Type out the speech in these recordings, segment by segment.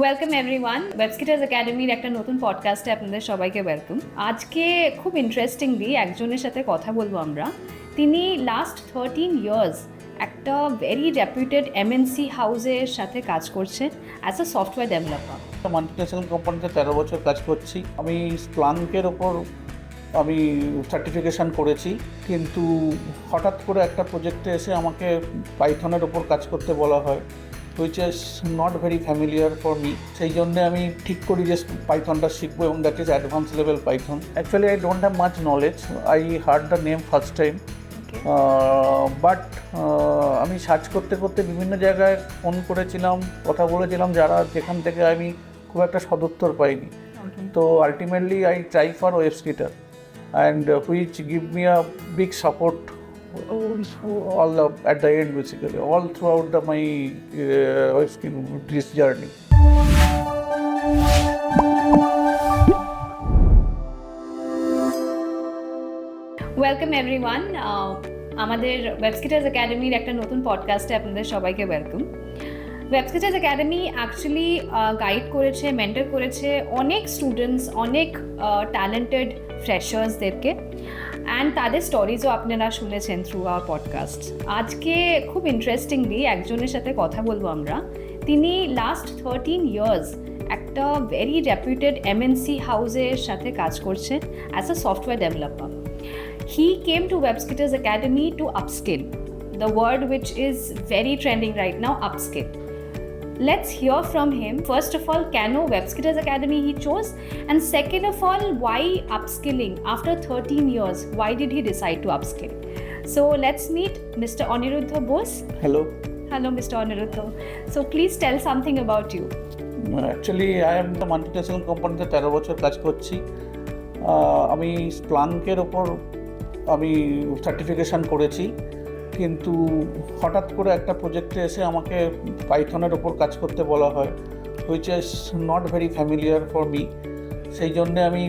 Welcome everyone, ওয়েবস্কিটার্স একাডেমির একটা নতুন পডকাস্টে আপনাদের সবাইকে ওয়েলকাম। আজকে খুব ইন্টারেস্টিংলি একজনের সাথে কথা বলবো আমরা। তিনি লাস্ট 13 ইয়ার্স একটা ভেরি রেপুটেড এমএনসি হাউসের সাথে কাজ করছেন as a software developer. Multinational কোম্পানিতে 13 বছর কাজ করছি। আমি স্প্লাঙ্কের ওপর আমি সার্টিফিকেশান করেছি, কিন্তু হঠাৎ করে একটা প্রজেক্টে এসে আমাকে পাইথনের ওপর কাজ করতে বলা হয়, which is not very familiar for me. সেই জন্যে আমি ঠিক করি যে পাইথনটা শিখবো, এবং that is advance level Python. Actually I don't have much knowledge, I hard the name first time, but আমি সার্চ করতে করতে বিভিন্ন জায়গায় ফোন করেছিলাম, কথা বলেছিলাম, যারা যেখান থেকে আমি খুব একটা সদুত্তর পাইনি। তো ultimately I try for Webskitter, and which give me a big support at the end, basically all throughout my this journey. Welcome everyone, আমাদের ওয়েবস্কিটার্স একাডেমির একটা নতুন পডকাস্টে আপনাদের সবাইকে ওয়েলকাম। ওয়েবস্কিটার্স একাডেমি অ্যাকচুয়ালি গাইড করেছে, মেন্টর করেছে অনেক স্টুডেন্টস, অনেক ট্যালেন্টেড ফ্রেশার্সদেরকে, অ্যান্ড তাদের স্টোরিজও আপনারা শুনেছেন থ্রু আওয়ার পডকাস্ট। আজকে খুব ইন্টারেস্টিংলি একজনের সাথে কথা বলবো আমরা। তিনি লাস্ট 13 ইয়ার্স একটা ভেরি রেপুটেড এমএনসি হাউসের সাথে কাজ করছেন as a software developer. He came to Webskitters Academy to upskill, the word which is very trending right now, upskill. Let's hear from him. First of all, Kano Webskitters Academy he chose, and second of all, why upskilling after 13 years? Why did he decide to upskill? So let's meet Mr. Aniruddha Bose. Hello. Hello, Mr. Aniruddha. So please tell something about you. Actually, I am the multinational company তে 13 বছর কাজ করছি। আমি স্প্লাঙ্কের ওপর আমি certification করেছি, কিন্তু হঠাৎ করে একটা প্রজেক্টে এসে আমাকে পাইথনের ওপর কাজ করতে বলা হয়, which is not very familiar for me. সেই জন্যে আমি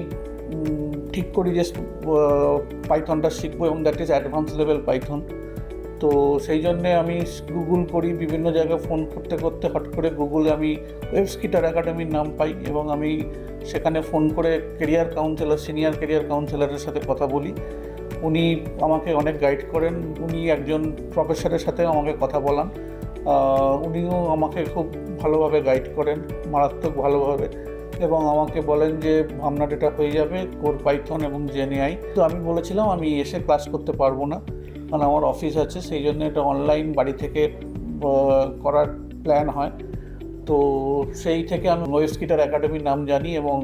ঠিক করি যে পাইথনটা শিখবো, এবং that is advance level Python. তো সেই জন্যে আমি গুগল করি, বিভিন্ন জায়গায় ফোন করতে করতে হট করে গুগলে আমি ওয়েবস্কিটার একাডেমির নাম পাই, এবং আমি সেখানে ফোন করে কেরিয়ার কাউন্সেলার, সিনিয়র কেরিয়ার কাউন্সেলারের সাথে কথা বলি। উনি আমাকে অনেক গাইড করেন, উনি একজন প্রফেসরের সাথে আমাকে কথা বলান, উনিও আমাকে খুব ভালোভাবে গাইড করেন, মারাত্মক ভালোভাবে, এবং আমাকে বলেন যে আপনার এটা হয়ে যাবে কোর পাইথন এবং জেনএআই। তো আমি বলেছিলাম আমি এসে ক্লাস করতে পারবো না, কারণ আমার অফিস আছে, সেই জন্য এটা অনলাইন বাড়ি থেকে করার প্ল্যান হয়। তো সেই থেকে আমি ওয়েবস্কিটার একাডেমির নাম জানি, এবং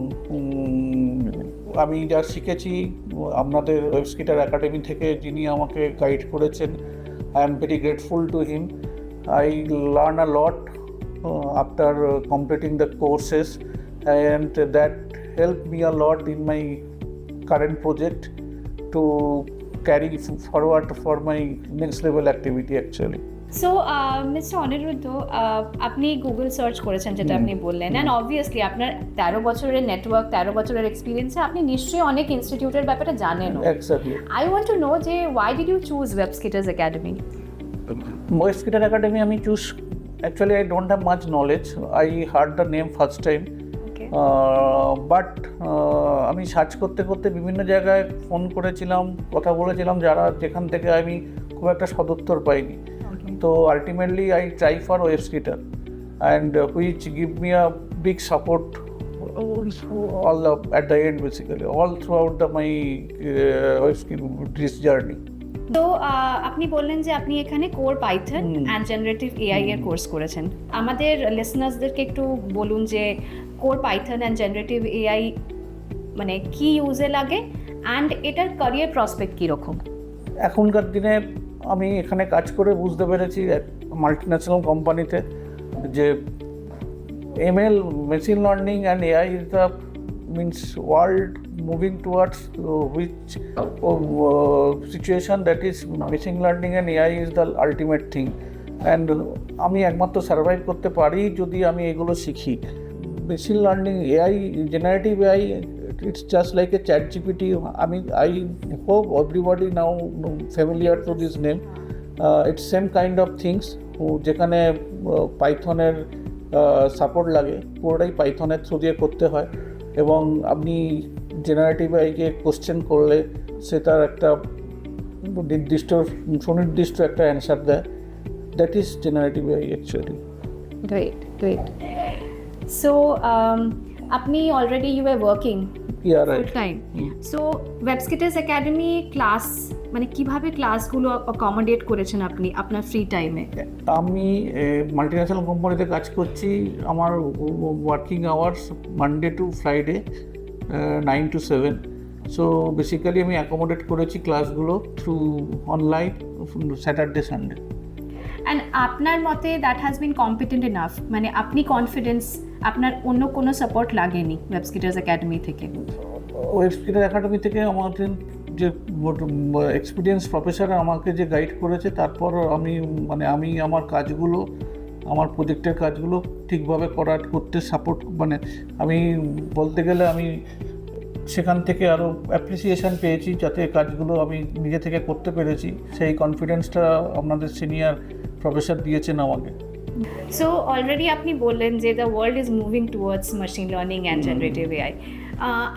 আমি যা শিখেছি আপনাদের ওয়েবস্কিটার একাডেমি থেকে, যিনি আমাকে গাইড করেছেন, I am very grateful to him. I learn a lot after completing the courses, and that help me a lot in my current project to carry forward for my next level activity actually. So, Mr. Aniruddha, আপনি Google search করেছেন যেটা আপনি বললেন, and obviously আপনার 13 বছরের network, 13 বছরের এক্সপিরিয়েন্সে আপনি নিশ্চয়ই অনেক ইনস্টিটিউটের ব্যাপারে জানেন। Exactly. I want to know যে why did you choose Webskitters Academy? Webskitters Academy আমি choose, actually I don't have much knowledge, I heard the name first time. But আমি সার্চ করতে করতে বিভিন্ন জায়গায় ফোন করেছিলাম, কথা বলেছিলাম, যারা যেখান থেকে আমি খুব একটা সদুত্তর পাইনি। তো ultimately I try for Webskitter, and which give me a big support at the end, basically all throughout my this journey. তো আপনি বললেন যে আপনি এখানে core Python and generative AI এর কোর্স করেছেন। আমাদের লিসনার্সদেরকে একটু বলুন যে core Python and generative AI মানে কি ইউজে লাগে, অ্যান্ড এটার ক্যারিয়ার প্রসপেক্ট কীরকম? এখনকার দিনে আমি এখানে কাজ করে বুঝতে পেরেছি মাল্টিন্যাশনাল কোম্পানিতে যে ML, machine learning and AI is the means world moving towards which situation that is machine learning and AI is the ultimate thing, and আমি একমাত্র সার্ভাইভ করতে পারি যদি আমি এগুলো শিখি। Machine learning, AI, generative AI, it's just like a chat GPT. I mean, I hope everybody now familiar to this name. It's same kind of things, যেখানে পাইথনের support লাগে পুরোটাই পাইথনের থ্রু দিয়ে করতে হয়, এবং আপনি জেনারেটিভ এআইকে কোশ্চেন করলে সে তার একটা সুনির্দিষ্ট একটা অ্যান্সার দেয়। That is generative AI actually. Great. So, আপনি already you were working full time. So, Webskitters Academy class মানে কিভাবে ক্লাসগুলো অ্যাকোমোডেট করেছেন আপনি আপনার ফ্রি টাইমে? আমি মাল্টিন্যাশনাল কোম্পানিতে কাজ করছি। আমার working hours Monday to Friday 9 to 7। So basically আমি অ্যাকোমোডেট করেছি ক্লাসগুলো through online Saturday Sunday. And আপনার মতে that has been competent enough, মানে আপনি কনফিডেন্স, আপনার অন্য কোনো সাপোর্ট লাগেনি ওয়েবস্কিটার্স একাডেমি থেকে? ওয়েবস্কিটার একাডেমি থেকে আমাদের যে এক্সপিরিয়েন্স প্রফেসর আমাকে যে গাইড করেছে, তারপর আমি আমার কাজগুলো, আমার প্রজেক্টের কাজগুলো ঠিকভাবে করতে সাপোর্ট, মানে আমি বলতে গেলে আমি সেখান থেকে আরও অ্যাপ্রিসিয়েশন পেয়েছি, যাতে কাজগুলো আমি নিজে থেকে করতে পেরেছি। সেই কনফিডেন্সটা আপনাদের সিনিয়র প্রফেসর দিয়েছেন আমাকে। সো অলরেডি আপনি বললেন যে the world is moving towards machine learning and generative AI.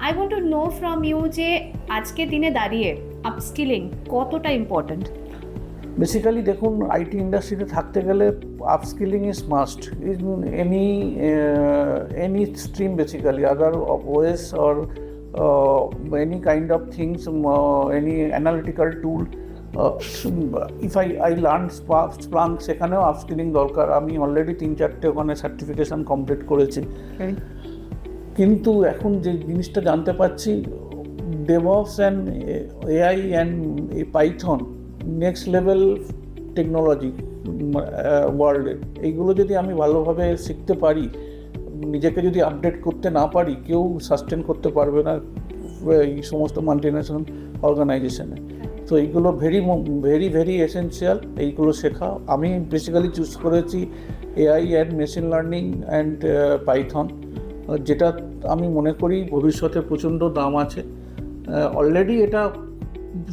I want to know from you যে আজকের দিনে দাঁড়িয়ে আপস্কিলিং কতটা ইম্পর্ট্যান্ট? বেসিক্যালি দেখুন, আইটি ইন্ডাস্ট্রিতে থাকতে গেলে upskilling is must in any stream, basically other ways or any kind of things, any analytical tool. If I learned Splunk, সেখানেও আপস্কিলিং দরকার। আমি অলরেডি 3-4টে ওখানে সার্টিফিকেশান কমপ্লিট করেছি। কিন্তু এখন যে জিনিসটা জানতে পারছি, DevOps and AI and Python next level technology ওয়ার্ল্ডে। এইগুলো যদি আমি ভালোভাবে শিখতে পারি, নিজেকে যদি আপডেট করতে না পারি, কেউ সাস্টেন করতে পারবে না এই সমস্ত মাল্টিন্যাশনাল অর্গানাইজেশনে। তো এইগুলো ভেরি এসেনশিয়াল, এইগুলো শেখা। আমি বেসিক্যালি চুজ করেছি AI and machine learning and Python, যেটা আমি মনে করি ভবিষ্যতে প্রচণ্ড দাম আছে। অলরেডি এটা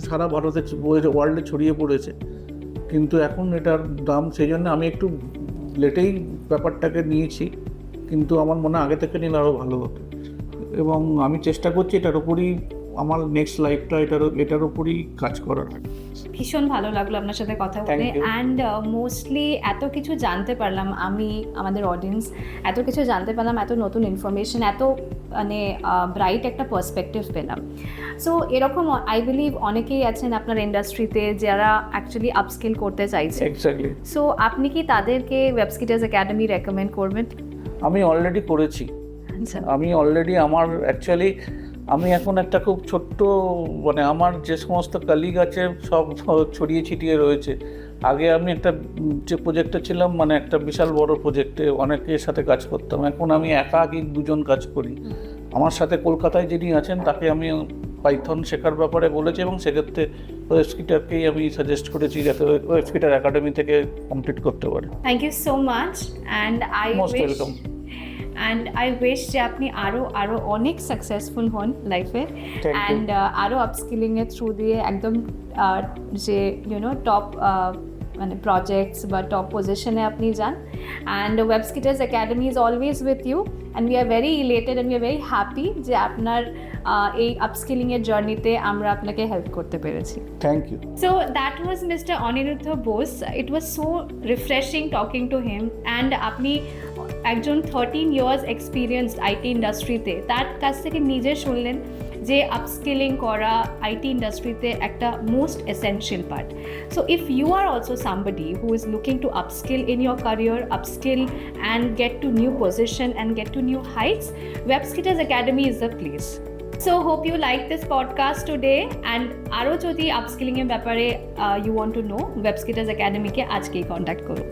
সারা ভারতে ওয়ার্ল্ডে ছড়িয়ে পড়েছে, কিন্তু এখন এটার দাম, সেই জন্য আমি একটু লেটেই ব্যাপারটাকে নিয়েছি, কিন্তু আমার মনে আগে থেকে নিলে আরও ভালো হতো। এবং আমি চেষ্টা করছি এটার উপরই আমার নেক্সট লাইফটা এটার উপরই কাজ করার। ভীষণ ভালো লাগলো আপনার সাথে কথা বলে, অ্যান্ড মোস্টলি এত কিছু জানতে পারলাম আমি, আমাদের অডিয়েন্স এত কিছু জানতে পারলাম, এত নতুন ইনফরমেশন, এত মানে ব্রাইট একটা পার্সপেক্টিভ পেলাম। সো এরকম আই বিলিভ অনেকেই আছেন আপনার ইন্ডাস্ট্রিতে যারা অ্যাকচুয়ালি আপস্কিল করতে চাইছে। এক্স্যাক্টলি। সো আপনি কি তাদেরকে ওয়েবস্কিটার্স একাডেমি রেকমেন্ড করবেন? আমি অলরেডি করেছি। অ্যাকচুয়ালি আমি এখন একটা খুব ছোট্ট, মানে আমার যে সমস্ত কলিগ আছে সব ছড়িয়ে ছিটিয়ে রয়েছে। আগে আমি একটা যে প্রজেক্টে ছিলাম, মানে একটা বিশাল বড় প্রজেক্টে অনেকের সাথে কাজ করতাম। এখন আমি একাকি 2জন কাজ করি। আমার সাথে কলকাতায় যিনি আছেন তাকে আমি পাইথন শেখার ব্যাপারে বলেছি, এবং সেক্ষেত্রে ওয়েবস্কিটারকেই আমি সাজেস্ট করেছি যাতে ওয়েবস্কিটার একাডেমি থেকে কমপ্লিট করতে পারে। Thank you so much, and I wish যে আপনি আরও অনেক সাকসেসফুল হন লাইফে, অ্যান্ড আরও আপস্কিলিংয়ের থ্রু দিয়ে একদম যে টপ মানে প্রজেক্টস বা টপ পজিশনে আপনি যান। And Webskitters academy is always with you, and we are very elated and we are very happy যে আপনার এই আপস্কিলিংয়ের জার্নিতে আমরা আপনাকে হেল্প করতে পেরেছি। Thank you. So that was mister Anirudh Bose. It was so refreshing talking to him, and আপনি একজন 13 ইয়ার্স এক্সপিরিয়েন্সড আইটি ইন্ডাস্ট্রিতে, তার কাছ থেকে নিজে শুনলেন যে আপস্কিলিং করা আইটি ইন্ডাস্ট্রিতে একটা most essential part. So if you are also somebody who is looking to upskill in your career, upskill and get to new position and get to new heights, Webskitters Academy is the place. So hope you like this podcast today, and aro jodi upskilling er byapare you want to know, Webskitters Academy ke aajkei contact koro.